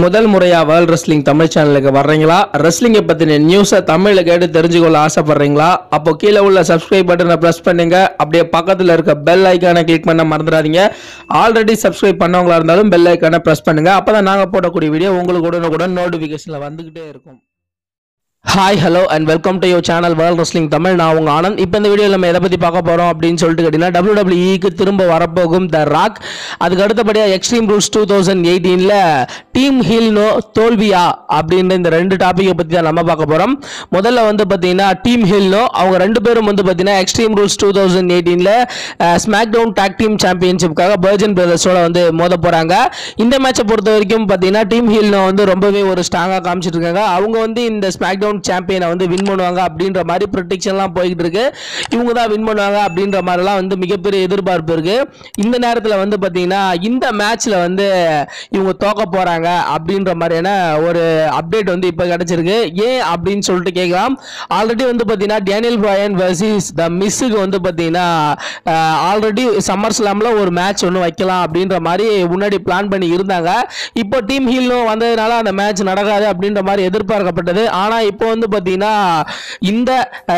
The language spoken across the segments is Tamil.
முதல் முறையா வேர்ல்ட் ரெஸ்லிங் தமிழ் சேனலுக்கு வர்றீங்களா? ரெஸ்லிங்கை பத்தின நியூஸை தமிழ்ல கேட்டு தெரிஞ்சுக்கொள்ள ஆசைப்படுறீங்களா? அப்போ கீழே உள்ள சப்ஸ்கிரைப் பட்டனை பிரஸ் பண்ணுங்க. அப்படியே பக்கத்துல இருக்க பெல் ஐக்கானை கிளிக் பண்ண மறந்துடாதீங்க. ஆல்ரெடி சப்ஸ்கிரைப் பண்ணவங்களா இருந்தாலும் பெல் ஐக்கானை பிரஸ் பண்ணுங்க. அப்பதான் நாங்க போடக்கூடிய வீடியோ உங்களுக்கு உடனுக்குடன் நோட்டிபிகேஷன்ல வந்துகிட்டே இருக்கும். Hi hello and welcome to your channel world wrestling Tamil. நான் உங்க ஆனந்த். இப்போ இந்த வீடியோவில் நம்ம எதை பற்றி பார்க்க போகிறோம் அப்படின்னு சொல்லிட்டு கேட்டிங்கன்னா, WWE திரும்ப வரப்போகும் த ராக். அதுக்கு அடுத்தபடியாக extreme rules 2018 team heel no தோல்வியா அப்படின்ற இந்த ரெண்டு டாப்பிக்கை பற்றி தான் நம்ம பார்க்க போகிறோம். முதல்ல வந்து பார்த்தீங்கன்னா டீம் ஹீல் நோ, அவங்க ரெண்டு பேரும் வந்து பார்த்தீங்கன்னா Extreme rules 2018 SmackDown tag team சாம்பியன்ஷிப்காக பர்ஜன் பிரதர்ஸோட வந்து மோத போகிறாங்க. இந்த மேட்சை பொறுத்த வரைக்கும் பார்த்தீங்கன்னா டீம் ஹீல் நோ வந்து ரொம்பவே ஒரு ஸ்ட்ராங்காக காமிச்சிட்டு இருக்காங்க. அவங்க வந்து இந்த ஸ்மாக் டவுன் சாம்பியனை வந்து வின் பண்ணுவாங்க அப்படின்ற மாதிரி ப்ரெடிக்ஷன்லாம் போய்கிட்டு இருக்கு. இவங்க தான் வின் பண்ணுவாங்க அப்படின்ற மாதிரிலாம் வந்து மிகப்பெரிய எதிர்பார்ப்பு இருக்கு. இந்த நேரத்தில் வந்து பார்த்தீங்கன்னா இந்த மேட்ச்ல வந்து இவங்க தோக்க போறாங்க அப்படின்ற மாதிரியான ஒரு அப்டேட் வந்து இப்போ கிடைச்சிருக்கு. ஏன் அப்படின்னு சொல்லிட்டு கேட்கலாம். ஆல்ரெடி வந்து பார்த்தீங்கன்னா டேனியல் பிரையன் வர்சஸ் த மிஸ்ஸுக்கு வந்து பார்த்தீங்கன்னா ஆல்ரெடி சம்மர் ஸ்லாம்ல ஒரு மேட்ச் ஒன்று வைக்கலாம் அப்படின்ற மாதிரி முன்னாடி பிளான் பண்ணி இருந்தாங்க. இப்போ டீம் ஹீலும் வந்ததுனால அந்த மேட்ச் நடக்காது அப்படின்ற மாதிரி எதிர்பார்க்கப்பட்டது. ஆனால் இப்போ வந்து பார்த்தீங்கன்னா இந்த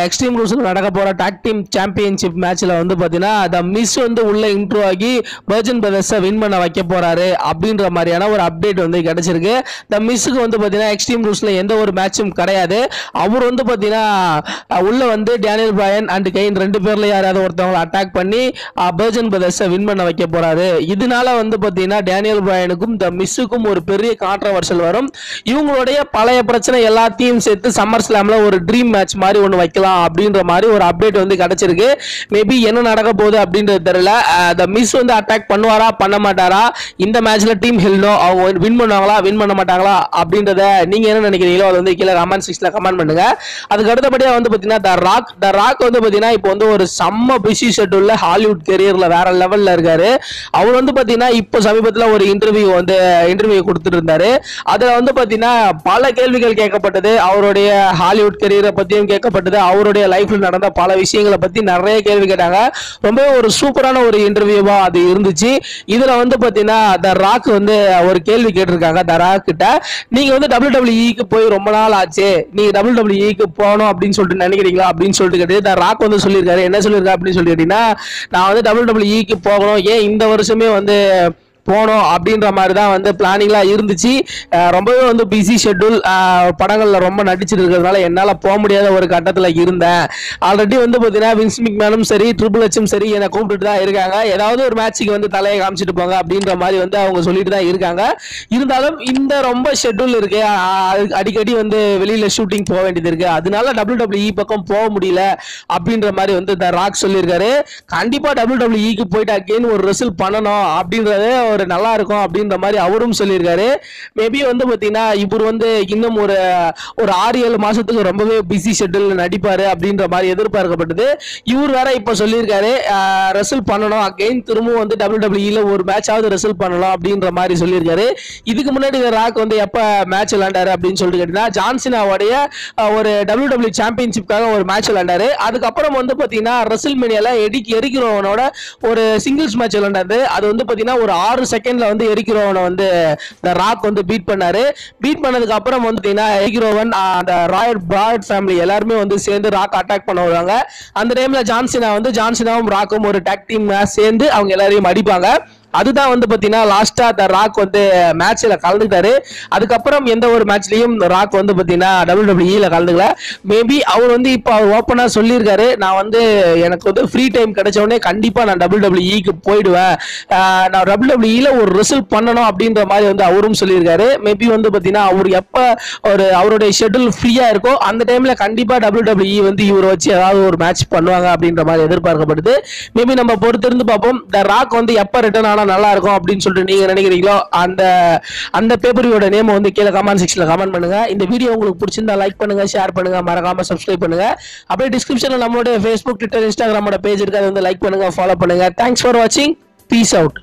எக்ஸ்ட்ரீம் ரூல்ஸ்ல நடக்க போற டாக் டீம் சாம்பியன்ஷிப் மேட்ச்ல வந்து பார்த்தீங்கன்னா த மிஸ் வந்து உள்ள இன்ட்ரோ ஆகி பர்ஜன் பிரதர்ஸை வின் பண்ண வைக்க போறாரு அப்படின்ற மாதிரியான ஒரு அப்டேட் வந்து கிடைச்சிருக்கு. த மிஸ்ஸுக்கு வந்து பார்த்தீங்கன்னா எக்ஸ்ட்ரீம் ரூல்ஸ்ல எந்த ஒரு மேட்சும் கிடையாது. அவர் வந்து பார்த்தீங்கன்னா உள்ள வந்து டேனியல் பிரையன் அண்ட் கெயின் ரெண்டு பேர்ல யாராவது ஒருத்தவங்களை அட்டாக் பண்ணி பர்ஜன் பிரதர்ஸை வின் பண்ண வைக்க போறாரு. இதனால வந்து பார்த்தீங்கன்னா டேனியல் பிரையனுக்கும் த மிஸ்ஸுக்கும் ஒரு பெரிய கான்ட்ரவர்ஷியல் வரும். இவங்களுடைய பழைய பிரச்சனை எல்லாத்தையும் சேர்த்து சம்மர் ஸ்லாம்ல ஒரு ட்ரீம் மேட்ச் மாதிரி ஒன்று வைக்கலாம் அப்படின்ற மாதிரி ஒரு அப்டேட் வந்து கிடைச்சிருக்கு. மேபி என்ன நடக்க போகுது அப்படின்றது தெரியல. த மிஸ் வந்து அட்டாக் பண்ணுவாரா பண்ண மாட்டாரா, இந்த மேட்ச்ல டீம் ஹில்னோ அவங்க வின் பண்ணுவாங்களா வின் பண்ண மாட்டாங்களா அப்படின்றத நீங்க என்ன நினைக்கிறீங்களோ அதை வந்து கீழே கமெண்ட் செக்ஷன்ல கமெண்ட் பண்ணுங்க. அதுக்கு அடுத்தபடியா வந்து பாத்தீங்கன்னா த ராக் வந்து பாத்தீங்கன்னா இப்போ வந்து ஒரு செம்ம பிஸி ஷெட்யூல்ல ஹாலிவுட் கெரியர்ல வேற லெவல்ல இருக்காரு. அவர் வந்து பாத்தீங்கன்னா இப்போ சமீபத்தில் ஒரு இன்டர்வியூ கொடுத்துட்டு இருந்தாரு. அதுல வந்து பாத்தீங்கன்னா பல கேள்விகள் கேட்கப்பட்டது. அவருடைய ஹாலிவுட் கரியரை பத்தியும் கேட்கப்பட்டது. அவருடைய லைஃப்ல நடந்த பல விஷயங்களை பத்தி நிறைய கேள்வி கேட்டாங்க. ரொம்ப ஒரு சூப்பரான ஒரு இன்டர்வியூவா அது இருந்துச்சு. இதுல வந்து பாத்தீங்கன்னா த ராக் வந்து ஒரு கேள்வி கேட்டிருக்காங்க த ராக் கிட்ட. நீங்க வந்து WWE போய் ரொம்ப நாள் ஆச்சு, நீங்க WWE போகணும் அப்படின்னு சொல்லிட்டு நினைக்கிறீங்களா அப்படின்னு சொல்லிட்டு கேட்டு த ராக் வந்து சொல்லியிருக்காரு. என்ன சொல்லியிருக்காரு அப்படின்னு சொல்லி கேட்டீங்கன்னா, நான் வந்து WWE போகணும், ஏன் இந்த வருஷமே வந்து போனோம் அப்படின்ற மாதிரி தான் வந்து பிளானிங்லாம் இருந்துச்சு. ரொம்பவே வந்து பிஸி ஷெட்யூல், படங்களில் ரொம்ப நடிச்சிட்டு இருக்கிறதுனால என்னால் போக முடியாத ஒரு கட்டத்தில் இருந்தேன். ஆல்ரெடி வந்து பார்த்தீங்கன்னா வின்ஸ் மெக்மேனும் சரி ட்ரிபிள் எச்சும் சரி என்னை கூப்பிட்டுட்டு தான் இருக்காங்க. ஏதாவது ஒரு மேட்சுக்கு வந்து தலையை காமிச்சிட்டு போங்க அப்படின்ற மாதிரி வந்து அவங்க சொல்லிட்டு தான் இருக்காங்க. இருந்தாலும் இந்த ரொம்ப ஷெட்யூல் இருக்கு, அடிக்கடி வந்து வெளியில ஷூட்டிங் போக வேண்டியது இருக்கு, அதனால WWE பக்கம் போக முடியல அப்படின்ற மாதிரி வந்து த ராக் சொல்லியிருக்காரு. கண்டிப்பா WWE போயிட்டு அகைன் ஒரு ரெசல் பண்ணணும் அப்படின்றது ஒரு நல்லா இருக்கும் அப்படின்ற மாதிரி அவரும் சொல்லியிருக்காரு. மேபி வந்து பாத்தீங்கன்னா இவர் வந்து இன்னும் ஒரு 6-7 மாசத்துக்கு ரொம்பவே பிஸி ஷெட்யூல் நடிப்பாரு அப்படின்ற மாதிரி எதிர்பார்க்கப்பட்டது. இவர் வேற இப்ப சொல்லியிருக்காரு ரெசல் பண்ணணும் அகைன், திரும்பவும் வந்து WWE ஒரு மேட்சாவது ரெசல் பண்ணலாம் அப்படின்ற மாதிரி சொல்லியிருக்காரு. இதுக்கு முன்னாடி ராக் வந்து எப்ப மேட்ச் விளையாண்டாரு அப்படின்னு சொல்லிட்டு கேட்டீங்கன்னா, ஜான்சினாவுடைய ஒரு WWE சாம்பியன்ஷிப்காக ஒரு மேட்ச் விளையாண்டாரு. அதுக்கப்புறம் வந்து பாத்தீங்கன்னா ரெசல் மேனியால எரிக்கிறவனோட ஒரு சிங்கிள்ஸ் மேட்ச் விளையாண்டாரு. அது வந்து பாத்தீங்கன்னா ஒரு 6 செகண்ட்ல வந்து எரிக்கிறவனை வந்து த ராக் வந்து பீட் பண்ணாரு. பீட் பண்ணதுக்கு அப்புறம் வந்து எரிக்கிறவன் அந்த ராயல் பிராட் ஃபேமிலி எல்லாருமே வந்து சேர்ந்து ராக் அட்டாக் பண்ண வருவாங்க. அந்த டைம்ல ஜான்சினாவும் ராக்கும் ஒரு டாக் டீம் சேர்ந்து அவங்க எல்லாரையும் அடிப்பாங்க. அதுதான் வந்து பாத்தீங்கன்னா லாஸ்டா த ராக் வந்து மேட்ச்ல கலந்துட்டாரு. அதுக்கப்புறம் எந்த ஒரு மேட்ச்லயும் ராக் வந்து பாத்தீங்கன்னா WWE கலந்துக்கல. மேபி அவர் வந்து இப்போ ஓப்பனா சொல்லியிருக்காரு, நான் வந்து எனக்கு வந்து ஃப்ரீ டைம் கிடைச்ச உடனே கண்டிப்பா நான் WWE போயிடுவேன், நான் WWE ஒரு ரெசல் பண்ணணும் அப்படின்ற மாதிரி வந்து அவரும் சொல்லியிருக்காரு. மேபி வந்து பாத்தீங்கன்னா அவர் எப்ப அவருடைய ஷெட்யூல் ஃப்ரீயா இருக்கோ அந்த டைம்ல கண்டிப்பா WWE வந்து இவரை வச்சு ஏதாவது ஒரு மேட்ச் பண்ணுவாங்க அப்படின்ற மாதிரி எதிர்பார்க்கப்படுது. மேபி நம்ம பொறுத்திருந்து பார்ப்போம். த ராக் வந்து எப்ப ரிட்டர்ன் ஆனா நல்லா இருக்கும் அப்படின்னு சொல்லிட்டு நீங்க நினைக்கிறீங்களோ அந்த பேப்பரியோட நேம் வந்து கீழே கமெண்ட் செக்ஷன்ல கமெண்ட் பண்ணுங்க. இந்த வீடியோ உங்களுக்கு பிடிச்சிருந்தா லைக் பண்ணுங்க, ஷேர் பண்ணுங்க, மறக்காம சப்ஸ்கிரைப் பண்ணுங்க. அப்படியே டிஸ்கிரிப்ஷன்ல நம்மளோட Facebook, Twitter, Instagram பேஜ் இருக்கு, அதை வந்து லைக் பண்ணுங்க, ஃபாலோ பண்ணுங்க. தேங்க்ஸ் ஃபார் வாட்சிங். Peace out.